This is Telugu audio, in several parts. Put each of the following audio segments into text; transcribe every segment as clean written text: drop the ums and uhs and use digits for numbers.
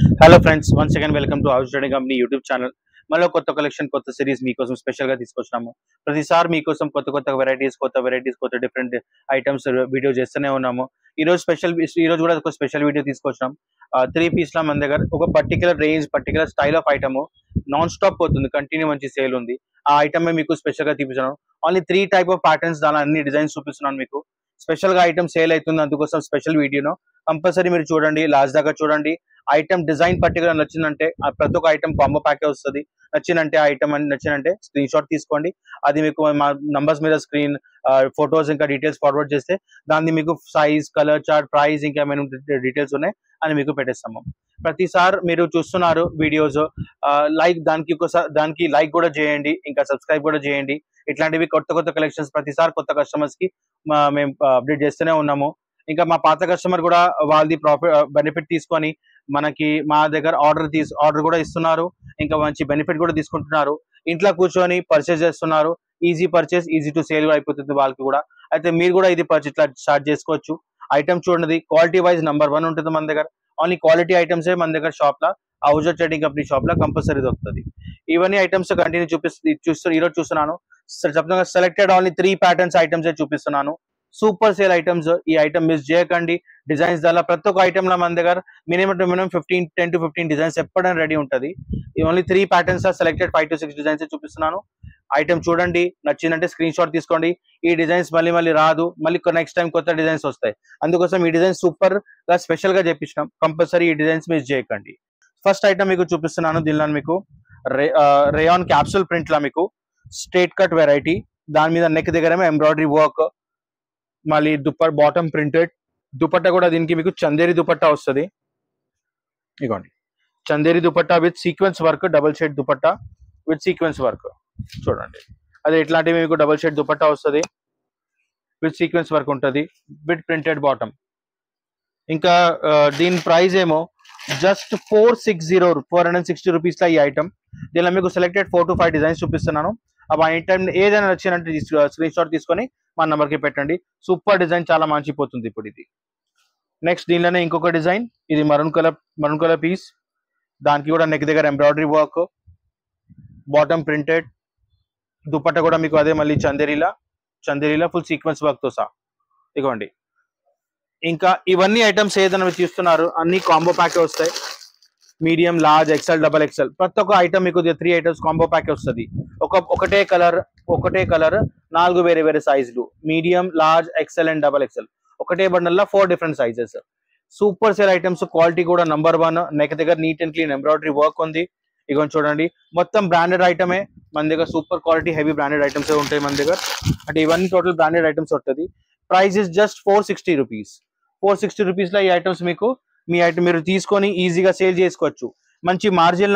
Hello friends, once again welcome to house trading company YouTube channel. మళ్ళీ కొత్త కలెక్షన్, కొత్త సిరీస్ మీకోసం స్పెషల్ గా తీసుకొచ్చినాము. ప్రతిసారి మీకోసం కొత్త వెరైటీస్, కొత్త డిఫరెంట్ ఐటమ్స్ వీడియో చేస్తూనే ఉన్నాము. ఈ రోజు కూడా ఒక స్పెషల్ వీడియో తీసుకొచ్చినాం. 3 పీస్ లా మన దగ్గర ఒక particular range, particular style of item non stop పోతుంది, కంటిన్యూ మంచి సేల్ ఉంది. ఆ ఐటమ్ మీకు స్పెషల్ గా చూపిస్తున్నాను. ఓన్లీ 3 టైప్ ఆఫ్ ప్యాటర్న్స్, దాని అన్ని డిజైన్స్ చూపిస్తున్నాను మీకు. స్పెషల్ గా ఐటమ్ సేల్ అవుతుంది, అందుకోసం స్పెషల్ వీడియోను కంపల్సరీ మీరు చూడండి, లాస్ట్ దాకా చూడండి. ఐటమ్ డిజైన్ పర్టికులర్ నచ్చిందంటే ప్రతి ఒక్క ఐటమ్ కాంబో ప్యాకే వస్తుంది. నచ్చిందంటే ఐటమ్ అని నచ్చిందంటే స్క్రీన్ షాట్ తీసుకోండి. అది మీకు మా నంబర్స్ మీద స్క్రీన్ ఫొటోస్ ఇంకా డీటెయిల్స్ ఫార్వర్డ్ చేస్తే దాన్ని మీకు సైజ్, కలర్ చార్ట్, ప్రైస్ ఇంకా ఏమైనా డీటెయిల్స్ ఉన్నాయి అని మీకు పెట్టేస్తాము. ప్రతిసారి మీరు చూస్తున్నారు వీడియోస్, దానికి లైక్ కూడా చేయండి, ఇంకా సబ్స్క్రైబ్ కూడా చేయండి. ఇట్లాంటివి కొత్త కలెక్షన్స్ ప్రతిసారి కొత్త కస్టమర్స్ కి మేము అప్డేట్ చేస్తూనే ఉన్నాము. ఇంకా మా పాత కస్టమర్ కూడా వాళ్ళది బెనిఫిట్ తీసుకొని మనకి మా దగ్గర ఆర్డర్ కూడా ఇస్తున్నారు. ఇంకా మంచి బెనిఫిట్ కూడా తీసుకుంటున్నారు. ఇంట్లో కూర్చొని పర్చేస్ చేస్తున్నారు. Easy purchase, easy to sale అయిపోతుంది వాళ్ళకి కూడా. అయితే మీరు కూడా ఇది పర్చేస్ స్టార్ట్ చేసుకోవచ్చు. ఐటమ్ చూడండి, క్వాలిటీ వైజ్ నంబర్ 1 ఉంటుంది మన దగ్గర. ఓన్లీ క్వాలిటీ ఐటమ్స్ మన దగ్గర షాప్ లా, హౌస్ ట్రేడింగ్ కంపెనీ షాప్ లా కంపల్సరీ దొరుకుతుంది. ఇవన్నీ ఐటమ్స్ కంటిన్యూ ఈ రోజు చూస్తున్నాను. చెప్తున్నా, సెలెక్టెడ్ ఓన్లీ 3 ప్యాటర్న్స్ ఐటమ్స్ చూపిస్తున్నాను. Super sale items. ఈ ఐటమ్ మిస్ చేయకండి. డిజైన్స్ దానిలో ప్రతి ఒక్క ఐటమ్ లో మన దగ్గర మినిమం 10 to 15 డిజైన్స్ ఎప్పుడైనా రెడీ ఉంటుంది. Only 3 patterns selected 5 to 6 designs చూపిస్తున్నాను. ఐటమ్ చూడండి, నచ్చిందంటే స్క్రీన్ షాట్ తీసుకోండి. ఈ డిజైన్స్ మళ్ళీ రాదు, మళ్ళీ నెక్స్ట్ టైం కొత్త డిజైన్స్ వస్తాయి. అందుకోసం ఈ డిజైన్స్ సూపర్ గా స్పెషల్ గా చేపించినాం. కంపల్సరీ ఈ డిజైన్స్ మిస్ చేయకండి. ఫస్ట్ ఐటమ్ మీకు చూపిస్తున్నాను. దీనిలో మీకు రేయాన్ క్యాప్సూల్ ప్రింట్ లా మీకు స్ట్రేట్ కట్ వెరైటీ. దాని మీద నెక్ దగ్గర ఎంబ్రాయిడరీ వర్క్, మళ్ళీ బాటమ్ ప్రింటెడ్ దుపట్టా కూడా. దీనికి మీకు చందేరి దుపట్టా వస్తుంది. ఇగోండి, Chanderi dupatta with sequence work, double shade dupatta with sequence work. చూడండి, అదే ఇట్లాంటివి మీకు డబుల్ షేడ్ దుపట్టా వస్తుంది, విత్ సీక్వెన్స్ వర్క్ ఉంటుంది, విత్ ప్రింటెడ్ బాటమ్. ఇంకా దీని ప్రైస్ ఏమో జస్ట్ 460 రూపీస్ లా ఈ ఐటమ్. దీనిలో మీకు సెలెక్టెడ్ 4 to 5 డిజైన్స్ చూపిస్తున్నాను. ఆ ఐటమ్ ఏదైనా నచ్చినట్టు స్క్రీన్ షాట్ తీసుకొని మా నెంబర్ కి పెట్టండి. సూపర్ డిజైన్, చాలా మంచిపోతుంది ఇప్పుడు ఇది. నెక్స్ట్ దీనిలోనే ఇంకొక డిజైన్, ఇది మరూన్ కలర్ పీస్. దానికి కూడా నెక్ దగ్గర embroidery work, bottom printed, dupatta కూడా మీకు అదే మళ్ళీ చందేరీలా ఫుల్ సీక్వెన్స్ వర్క్ తో సహా. ఇగోండి, ఇంకా ఇవన్నీ ఐటమ్స్ ఏదైనా చూస్తున్నారు అన్ని కాంబో ప్యాకే వస్తాయి. Medium, large, XL, double XL ప్రతి ఒక్క ఐటమ్ మీకు 3 ఐటమ్స్ కాంబో ప్యాక్ వస్తుంది. ఒకటే కలర్ 4 వేరే సైజులు, medium, large, XL and double XL. ఒకటే బండల్ లో 4 different sizes. Super sale items. Quality కూడా నంబర్ 1. నెక్ దగ్గర neat and clean embroidery work ఉంది. ఇక చూడండి, మొత్తం బ్రాండెడ్ ఐటమే మన దగ్గర. Super quality heavy branded items ఉంటాయి మన దగ్గర. అంటే ఇవన్నీ టోటల్ బ్రాండెడ్ ఐటమ్స్ ఉంటుంది. Price is just 460 rupees. 460 rupees లో ఈ ఐటమ్స్ మీకు మీరు తీసుకొని ఈజీగా సేల్ చేసుకోవచ్చు. మంచి మార్జిన్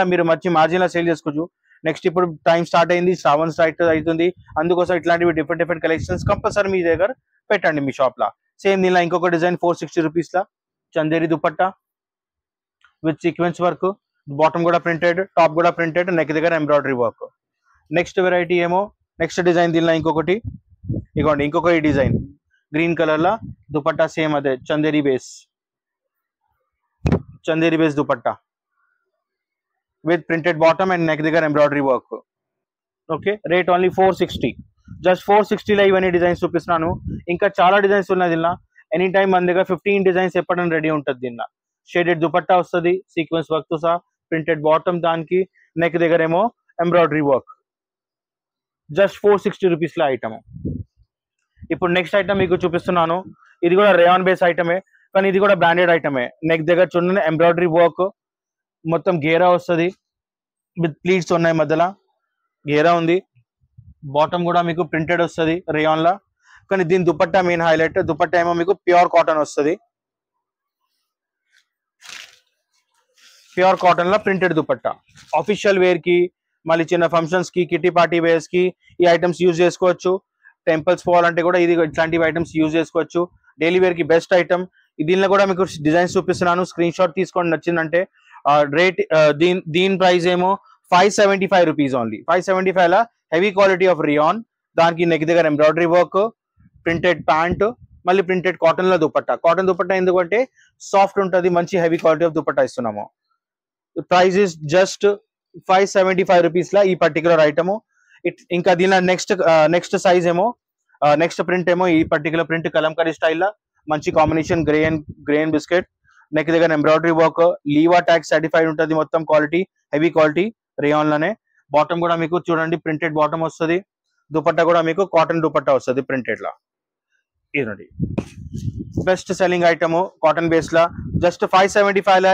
లో సేల్ చేసుకోవచ్చు. నెక్స్ట్ ఇప్పుడు టైం స్టార్ట్ అయింది, శ్రావణ్ స్టార్ట్ అవుతుంది. అందుకోసం ఇట్లాంటివి డిఫరెంట్ కలెక్షన్స్ కంపల్సరీ మీ దగ్గర పెట్టండి మీ షాప్ లా. సేమ్ దీనిలో ఇంకొక డిజైన్ 460 రూపీస్ లా Chanderi dupatta with sequence work, bottom కూడా ప్రింటెడ్, టాప్ కూడా ప్రింటెడ్, నెక్ దగ్గర ఎంబ్రాయిడరీ వర్క్. నెక్స్ట్ వెరైటీ ఏమో, నెక్స్ట్ డిజైన్ దీనిలో ఇంకొకటి. ఇగోండి, ఇంకొక ఈ డిజైన్ గ్రీన్ కలర్ లా దుపట్టా, సేమ్ అదే Chanderi base dupatta with printed bottom and neck దగ్గర embroidery work. Okay, rate only 460. Just 460 లో ఇవన్నీ డిజైన్స్ చూపిస్తున్నాను. ఇంకా చాలా డిజైన్స్ ఉన్నాయి దీనిలో. ఎనీ టైం మన దగ్గర 15 డిజైన్స్ ఎప్పటికైనా రెడీ ఉంటుంది. దీనిలో షేడెడ్ దుపట్టా వస్తుంది, సీక్వెన్స్ వర్క్ తో సహా, ప్రింటెడ్ బాటమ్, దానికి నెక్ దగ్గర ఏమో ఎంబ్రాయిడరీ వర్క్. జస్ట్ 460 రూపీస్ లో ఐటమ్. ఇప్పుడు నెక్స్ట్ ఐటమ్ మీకు చూపిస్తున్నాను. ఇది కూడా రేయాన్ బేస్ ఐటమే, కానీ ఇది కూడా బ్రాండెడ్ ఐటమే. నెక్ దగ్గర చూడండి ఎంబ్రాయిడరీ వర్క్, మొత్తం గేరా వస్తుంది విత్ ప్లీట్స్ ఉన్నాయి, మధ్యలో గేరా ఉంది. బాటమ్ కూడా మీకు ప్రింటెడ్ వస్తుంది రేయాన్ లా. కానీ దీని దుపట్టా మెయిన్ హైలైట్. దుపట్టా ఏమో మీకు ప్యూర్ కాటన్ వస్తుంది. ప్యూర్ కాటన్ లా ప్రింటెడ్ దుపట్టా. ఆఫీషియల్ వేర్ కి, మళ్ళీ చిన్న ఫంక్షన్స్ కి, కిటీ పార్టీ వేర్స్ కి ఈ ఐటమ్స్ యూజ్ చేసుకోవచ్చు. టెంపుల్స్ పోవాలంటే కూడా ఇది ఇట్లాంటివి ఐటమ్స్ యూజ్ చేసుకోవచ్చు. డైలీ వేర్ కి బెస్ట్ ఐటమ్. దీనిలో కూడా మీకు డిజైన్స్ చూపిస్తున్నాను, స్క్రీన్ షాట్ తీసుకోండి నచ్చిందంటే. రేట్ దీని ప్రైస్ ఏమో 575 రూపీస్ ఓన్లీ. 575 లా హెవీ క్వాలిటీ ఆఫ్ రియాన్. దానికి నెక్ దగ్గర ఎంబ్రాయిడరీ వర్క్, ప్రింటెడ్ ప్యాంట్, మళ్ళీ ప్రింటెడ్ కాటన్ లో దుపట్టా. కాటన్ దుపట్టా ఎందుకంటే సాఫ్ట్ ఉంటుంది, మంచి హెవీ క్వాలిటీ ఆఫ్ దుపట్టా ఇస్తున్నాము. ప్రైస్ ఇస్ జస్ట్ 575 రూపీస్ లా ఈ పర్టికులర్ ఐటమ్. ఇంకా దీనిలో నెక్స్ట్ సైజ్ ఏమో నెక్స్ట్ ప్రింట్ ఏమో ఈ పర్టికులర్ ప్రింట్ కలంకారీ స్టైల్ మంచి combination grey and biscuit. Neck దగ్గర ఎంబ్రాయిడరీ వర్క్, లీవా ట్యాగ్ సర్టిఫైడ్ ఉంటుంది, మొత్తం క్వాలిటీ హెవీ క్వాలిటీ రేయాన్ లోనే. బాటమ్ కూడా మీకు చూడండి ప్రింటెడ్ బాటమ్ వస్తుంది. దుపట్టా కూడా మీకు కాటన్ దుపట్టా వస్తుంది ప్రింటెడ్ లా. ఇదండి best selling item cotton base లా. జస్ట్ 575 లా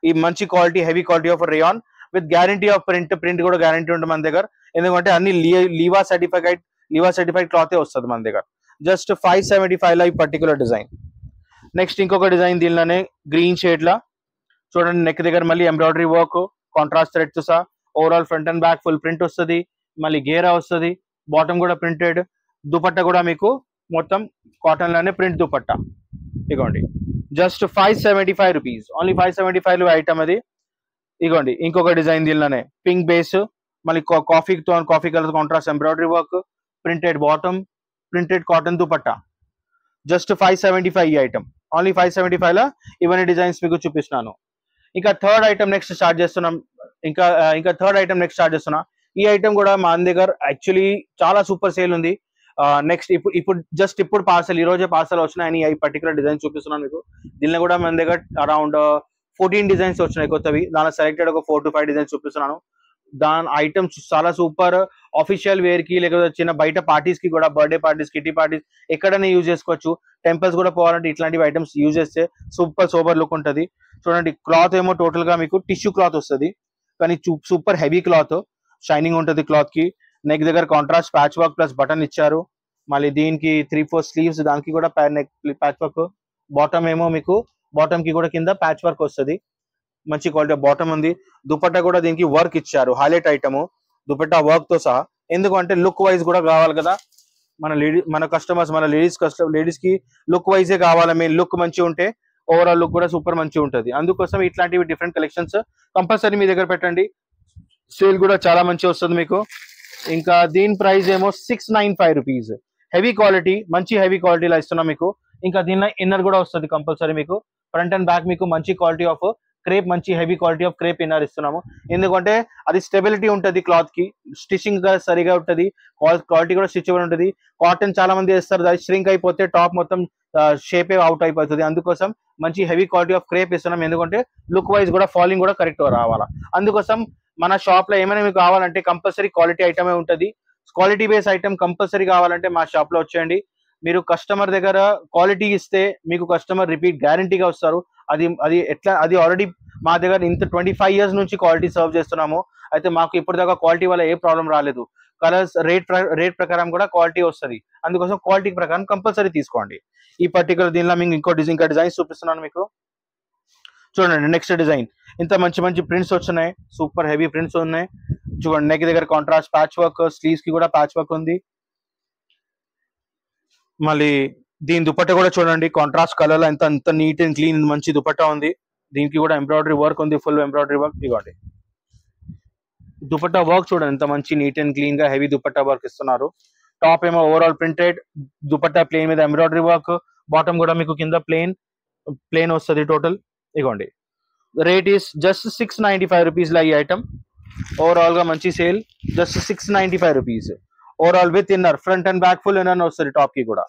ఈ మంచి quality heavy quality of rayon with guarantee of print కూడా గ్యారంటీ ఉంటుంది మన దగ్గర. ఎందుకంటే అన్ని లీవా సర్టిఫైడ్ క్లాత్ వస్తుంది మన దగ్గర. జస్ట్ 575 లా ఈ పర్టికులర్ డిజైన్. నెక్స్ట్ ఇంకొక డిజైన్ దీనిలోనే గ్రీన్ షేడ్ లా చూడండి. నెక్ దగ్గర మళ్ళీ ఎంబ్రాయిడరీ వర్క్, కాంట్రాస్ట్ థ్రెడ్ తో సహా overall front and back full print వస్తుంది. మళ్ళీ గేరా వస్తుంది, బాటమ్ కూడా ప్రింటెడ్. దుపట్టా కూడా మీకు మొత్తం కాటన్ లోనే ప్రింట్ దుపట్టా. ఇగోండి జస్ట్ 575 రూపీస్, ఓన్లీ 575 ఐటమ్ అది. ఇగోండి ఇంకొక డిజైన్ దీనిలోనే పింక్ బేస్, మళ్ళీ coffee colour contrast embroidery work, printed bottom, printed cotton dupatta. Just 575 ఈ ఐటమ్, ఓన్లీ 575 లా ఇవన్నీ డిజైన్స్ మీకు చూపిస్తున్నాను. ఇంకా థర్డ్ ఐటమ్ నెక్స్ట్ స్టార్ట్ చేస్తున్నా. ఈ ఐటమ్ కూడా మన దగ్గర యాక్చువల్లీ చాలా సూపర్ సేల్ ఉంది. నెక్స్ట్ ఇప్పుడు పార్సల్ ఈ రోజే పార్సల్ వచ్చినాయని ఈ పర్టికులర్ డిజైన్ చూపిస్తున్నాను మీకు. దీనిలో కూడా మన దగ్గర అరౌండ్ 14 డిజైన్స్ వచ్చినాయి కొత్తవి. దాని సెలెక్టెడ్ ఒక 4 to 5 డిజైన్స్ చూపిస్తున్నాను. దాని ఐటమ్స్ చాలా సూపర్ ఆఫీషియల్ వేర్ కి, లేకపోతే చిన్న బయట పార్టీస్ కి కూడా, బర్త్డే పార్టీస్, కిటీ పార్టీస్ ఎక్కడైనా యూజ్ చేసుకోవచ్చు. టెంపుల్స్ కూడా పోవాలంటే ఇట్లాంటివి ఐటమ్స్ యూజ్ చేస్తే సూపర్ లుక్ ఉంటుంది. చూడండి క్లాత్ ఏమో టోటల్ గా మీకు టిష్యూ క్లాత్ వస్తుంది, కానీ సూపర్ హెవీ క్లాత్, షైనింగ్ ఉంటుంది క్లాత్ కి. నెక్ దగ్గర contrast patch work plus button ఇచ్చారు. మళ్ళీ దీనికి 3-4 స్లీవ్స్, దానికి కూడా నెక్ ప్యాచ్ వర్క్. బాటమ్ ఏమో మీకు బాటమ్ కి కూడా కింద ప్యాచ్ వర్క్ వస్తుంది, మంచి క్వాలిటీ బాటమ్ ఉంది. దుపట్టా కూడా దీనికి వర్క్ ఇచ్చారు, హైలైట్ ఐటమ్ దుపట్టా వర్క్ తో సహా. ఎందుకంటే లుక్ వైజ్ కూడా కావాలి కదా మన కస్టమర్స్, మన లేడీస్ కి లుక్ వైజే కావాలి. మీ లుక్ మంచిగా ఉంటే ఓవరాల్ లుక్ కూడా సూపర్ మంచిగా ఉంటుంది. అందుకోసం ఇట్లాంటివి డిఫరెంట్ కలెక్షన్స్ కంపల్సరీ మీ దగ్గర పెట్టండి. సేల్ కూడా చాలా మంచిగా వస్తుంది మీకు. ఇంకా దీని ప్రైస్ ఏమో 695 రూపీస్. హెవీ క్వాలిటీ, మంచి హెవీ క్వాలిటీలో ఇస్తున్నాం మీకు. ఇంకా దీనిలో ఇన్నర్ కూడా వస్తుంది కంపల్సరీ మీకు. ఫ్రంట్ అండ్ బ్యాక్ మీకు మంచి క్వాలిటీ ఆఫ్ క్రేప్, మంచి heavy quality of crepe inner ఇస్తున్నాము. ఎందుకంటే అది స్టెబిలిటీ ఉంటుంది క్లాత్ కి, స్టిచింగ్ సరిగా ఉంటుంది, క్వాలిటీ కూడా స్టిచబుల్ ఉంటుంది. కాటన్ చాలా మంది వేస్తారు, అది ష్రింక్ అయిపోతే టాప్ మొత్తం షేప్ అవుట్ అయిపోతుంది. అందుకోసం మంచి హెవీ క్వాలిటీ ఆఫ్ క్రేప్ ఇస్తున్నాం. ఎందుకంటే లుక్ వైజ్ కూడా ఫాలింగ్ కూడా కరెక్ట్ రావాలా. అందుకోసం మన షాప్ లో ఏమైనా మీకు కావాలంటే కంపల్సరీ క్వాలిటీ ఐటమే ఉంటుంది. క్వాలిటీ బేస్ ఐటమ్ కంపల్సరీ కావాలంటే మా షాప్ లో వచ్చేయండి. మీరు కస్టమర్ దగ్గర క్వాలిటీ ఇస్తే మీకు కస్టమర్ రిపీట్ గ్యారంటీగా వస్తారు. అది ఆల్రెడీ మా దగ్గర ఇంత 25 years నుంచి క్వాలిటీ సర్వ్ చేస్తున్నాము. అయితే మాకు ఇప్పటిదాకా క్వాలిటీ వల్ల ఏ ప్రాబ్లం రాలేదు. కలర్స్ రేట్ ప్రకారం కూడా క్వాలిటీ వస్తుంది. అందుకోసం క్వాలిటీ ప్రకారం కంపల్సరీ తీసుకోండి. ఈ పర్టికులర్ దీనిలో మీకు ఇంకా డిజైన్స్ చూపిస్తున్నాను మీకు. చూడండి నెక్స్ట్ డిజైన్, ఇంత మంచి ప్రింట్స్ వచ్చినాయి, సూపర్ హెవీ ప్రింట్స్ ఉన్నాయి. చూడండి నెక్ దగ్గర కాంట్రాస్ట్ ప్యాచ్ వర్క్, స్లీవ్స్ కి కూడా ప్యాచ్ వర్క్ ఉంది. మళ్ళీ దీని దుపట్టా కూడా చూడండి కాంట్రాస్ట్ కలర్ లో ఎంత నీట్ అండ్ క్లీన్ మంచి దుపట్టా ఉంది. దీనికి కూడా ఎంబ్రాయిడరీ వర్క్ ఉంది, ఫుల్ ఎంబ్రాయిడరీ వర్క్. ఇవ్వండి దుపట్టా వర్క్ చూడండి ఎంత మంచి నీట్ అండ్ క్లీన్ గా హెవీ దుపట్టా వర్క్ ఇస్తున్నారు. టాప్ ఏమో ఓవరాల్ ప్రింటెడ్, దుపట్టా ప్లేన్ మీద ఎంబ్రాయిడరీ వర్క్, బాటమ్ కూడా మీకు కింద ప్లేన్ వస్తుంది టోటల్. ఇగోండి రేట్ ఈస్ జస్ట్ 695 రూపీస్ లా ఈ ఐటమ్. ఓవరాల్ గా మంచి sale, just 695 rupees. Overall with inner, front and back full inner వస్తుంది టాప్ కి కూడా.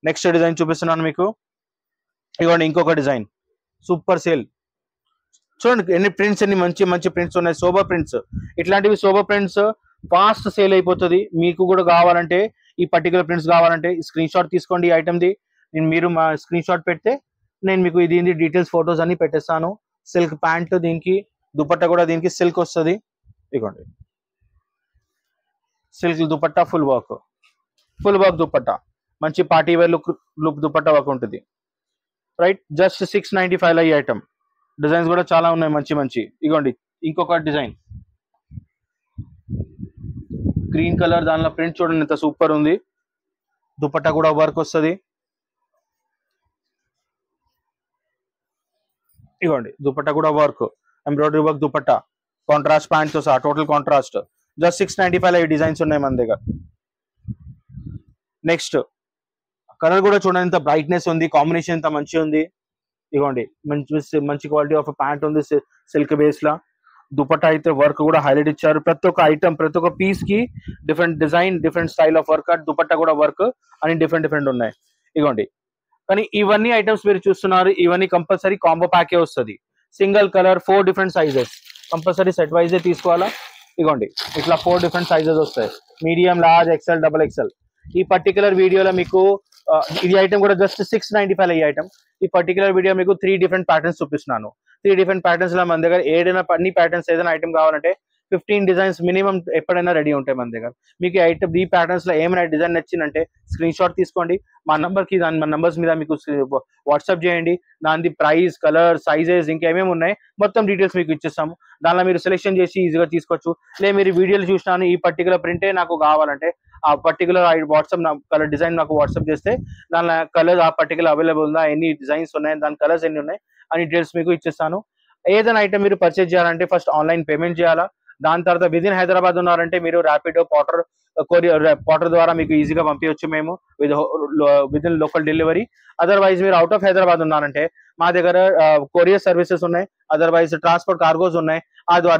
నెక్స్ట్ డిజైన్ చూపిస్తున్నాను మీకు. ఇగోండి ఇంకొక డిజైన్, సూపర్ సేల్. చూడండి ఎన్ని మంచి ప్రింట్స్ ఉన్నాయి, సోబర్ ప్రింట్స్. ఇట్లాంటివి సోబర్ ప్రింట్స్ ఫాస్ట్ సేల్ అయిపోతుంది. మీకు కూడా కావాలంటే ఈ పర్టికులర్ ప్రింట్స్ కావాలంటే స్క్రీన్ షాట్ తీసుకోండి ఈ ఐటమ్ది. మీరు మా స్క్రీన్ షాట్ పెడితే నేను మీకు దీని డీటెయిల్స్ ఫొటోస్ అన్ని పెట్టేస్తాను. సిల్క్ ప్యాంట్, దీనికి దుపట్టా కూడా దీనికి సిల్క్ వస్తుంది. ఇదిగోండి silk dupatta, full work dupatta, మంచి party wear look dupatta work ఉంటుంది. రైట్, జస్ట్ 695 లా ఈ ఐటమ్. డిజైన్స్ కూడా చాలా ఉన్నాయి మంచి. ఇగోండి ఇంకొక డిజైన్ గ్రీన్ కలర్, దానిలో ప్రింట్ చూడండి ఎంత సూపర్ ఉంది. దుపట్టా కూడా వర్క్ వస్తుంది. ఇగోండి దుపట్టా కూడా work, embroidery work dupatta, contrast pant తో సహా టోటల్ కాంట్రాస్ట్. జస్ట్ 695 ఈ డిజైన్స్ ఉన్నాయి మన దగ్గర. నెక్స్ట్ కలర్ కూడా చూడండి ఎంత బ్రైట్నెస్ ఉంది, కాంబినేషన్ ఎంత మంచిగా ఉంది. ఇగోండి మంచి మంచి క్వాలిటీ ఆఫ్ ప్యాంట్ ఉంది సిల్క్ బేస్ లా. దుపట్టా అయితే వర్క్ కూడా హైలైట్ ఇచ్చారు. ప్రతి ఒక్క ఐటమ్ ప్రతి ఒక్క పీస్ కి different design different style of work. Dupatta కూడా వర్క్ అని డిఫరెంట్ ఉన్నాయి. ఇగోండి కానీ ఇవన్నీ ఐటమ్స్ మీరు చూస్తున్నారు, ఇవన్నీ కంపల్సరీ కాంబో ప్యాకే వస్తుంది. Single colour 4 different sizes compulsory set వైజే తీసుకోవాలా. ఇగోండి ఇట్లా 4 డిఫరెంట్ సైజెస్ వస్తాయి, medium, large, XL, double XL. ఈ పర్టికులర్ వీడియోలో మీకు ఇది ఐటమ్ కూడా జస్ట్ 695 ఈ ఐటమ్. ఈ పర్టికులర్ వీడియో మీకు 3 డిఫరెంట్ ప్యాటర్న్స్ చూపిస్తున్నాను. 3 డిఫరెంట్ ప్యాటర్న్స్ లో మన దగ్గర అన్ని ప్యాటర్న్స్ ఏదైనా ఐటమ్ కావాలంటే 15 డిజైన్స్ మినిమం ఎప్పుడైనా రెడీ ఉంటాయి మన దగ్గర. మీకు ఐటమ్ ఈ ప్యాటర్న్స్ లో ఏమైనా డిజైన్ నచ్చిందంటే స్క్రీన్ షాట్ తీసుకోండి, మా నంబర్స్ మీద మీకు వాట్సాప్ చేయండి. దాని ప్రైస్, కలర్, సైజెస్ ఇంకేమేమి ఉన్నాయి మొత్తం డీటెయిల్స్ మీకు ఇచ్చేస్తాము. దానిలో మీరు సెలెక్షన్ చేసి ఈజీగా తీసుకోవచ్చు. లేదు మీరు వీడియోలు చూసినాను ఈ పర్టికులర్ ప్రింటే నాకు కావాలంటే ఆ పర్టికులర్ వాట్సాప్ కలర్ డిజైన్ నాకు వాట్సాప్ చేస్తే దానిలో కలర్ ఆ పర్టికులర్ అవైలబుల్ ఉందా, ఎన్ని డిజైన్స్ ఉన్నాయి, దాని కలర్స్ ఎన్ని ఉన్నాయి అని డీటెయిల్స్ మీకు ఇచ్చేస్తాను. ఏదైనా ఐటమ్ మీరు పర్చేజ్ చేయాలంటే ఫస్ట్ ఆన్లైన్ పేమెంట్ చేయాలా. దాని తర్వాత విదిన్ హైదరాబాద్ ఉన్నారంటే మీరు ర్యాపిడో, పోర్టర్ ద్వారా మీకు ఈజీగా పంపించవచ్చు మేము విదిన్ లోకల్ డెలివరీ. అదర్వైజ్ మీరు అవుట్ ఆఫ్ హైదరాబాద్ ఉన్నారంటే మా దగ్గర కొరియర్ సర్వీసెస్ ఉన్నాయి, అదర్వైజ్ ట్రాన్స్పోర్ట్ కార్గోస్ ఉన్నాయి,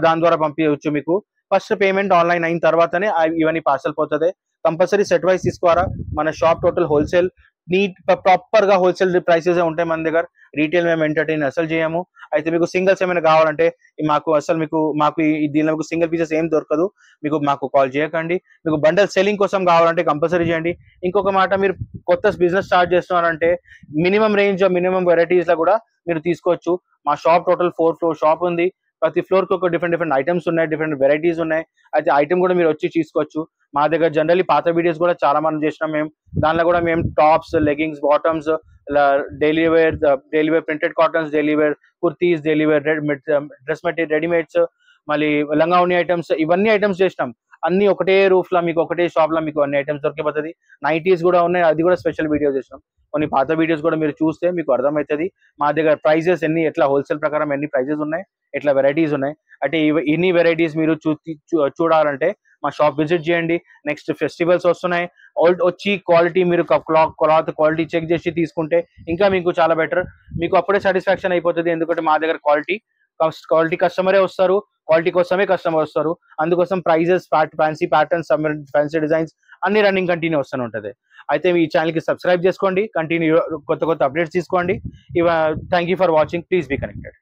దాని ద్వారా పంపించవచ్చు మీకు. ఫస్ట్ పేమెంట్ ఆన్లైన్ అయిన తర్వాతనే ఇవన్నీ పార్సల్ పోతుంది. కంపల్సరీ సెట్ వైజ్ తీసుకోవాలా. మన shop total wholesale neat proper గా హోల్సేల్ ప్రైసెస్ ఉంటాయి మన దగ్గర. రీటైల్ మేము ఎంటర్టైన్ అసలు చేయము. అయితే మీకు సింగిల్స్ ఏమైనా కావాలంటే మాకు దీనిలో మీకు సింగిల్ పీసెస్ ఏం దొరకదు. మాకు కాల్ చేయకండి. మీకు బండల్ సెల్లింగ్ కోసం కావాలంటే కంపల్సరీ చేయండి. ఇంకొక మాట, మీరు కొత్త బిజినెస్ స్టార్ట్ చేస్తున్నారంటే మినిమం రేంజ్ మినిమం వెరైటీస్ లో కూడా మీరు తీసుకోవచ్చు. మా షాప్ టోటల్ 4 ఫ్లోర్ షాప్ ఉంది. ప్రతి ఫ్లోర్ కి ఒక డిఫరెంట్ ఐటమ్స్ ఉన్నాయి, డిఫరెంట్ వెరైటీస్ ఉన్నాయి. అయితే ఐటమ్ కూడా మీరు వచ్చి తీసుకోవచ్చు. మా దగ్గర జనరల్లీ పాత వీడియోస్ కూడా చాలా మంది చేసినాం మేము. దానిలో కూడా మేము tops, leggings, bottoms, daily wear printed cottons, daily wear kurtis, daily wear dress material, readymades, మళ్ళీ లంగా ఉన్ని ఐటమ్స్, ఇవన్నీ ఐటమ్స్ చేసినాం. అన్ని ఒకటే రూఫ్ లో మీకు ఒకటే షాప్ లో మీకు అన్ని ఐటమ్స్ దొరికిపోతుంది. నైటీస్ కూడా ఉన్నాయి, అది కూడా స్పెషల్ వీడియో చేసినాం. కొన్ని పాత వీడియోస్ కూడా మీరు చూస్తే మీకు అర్థమవుతుంది మా దగ్గర ప్రైజెస్ ఎట్లా హోల్సేల్ ప్రకారం ఎన్ని ప్రైజెస్ ఉన్నాయి, ఎట్లా వెరైటీస్ ఉన్నాయి. అంటే ఇన్ని వెరైటీస్ మీరు చూడాలంటే మా షాప్ విజిట్ చేయండి. నెక్స్ట్ ఫెస్టివల్స్ వస్తున్నాయి, వచ్చి క్వాలిటీ మీరు క్లాత్ క్వాలిటీ చెక్ చేసి తీసుకుంటే ఇంకా మీకు చాలా బెటర్. మీకు అప్పుడే సాటిస్ఫాక్షన్ అయిపోతుంది. ఎందుకంటే మా దగ్గర క్వాలిటీ కస్టమరే వస్తారు, క్వాలిటీ కోసమే కస్టమర్ వస్తారు. అందుకోసం prices, fancy patterns, fancy designs అన్ని రన్నింగ్ కంటిన్యూ వస్తూనే ఉంటుంది. అయితే మీ ఛానల్ కి సబ్స్క్రైబ్ చేసుకోండి, కంటిన్యూ కొత్త అప్డేట్స్ తీసుకోండి. Thank you for watching. Please be connected.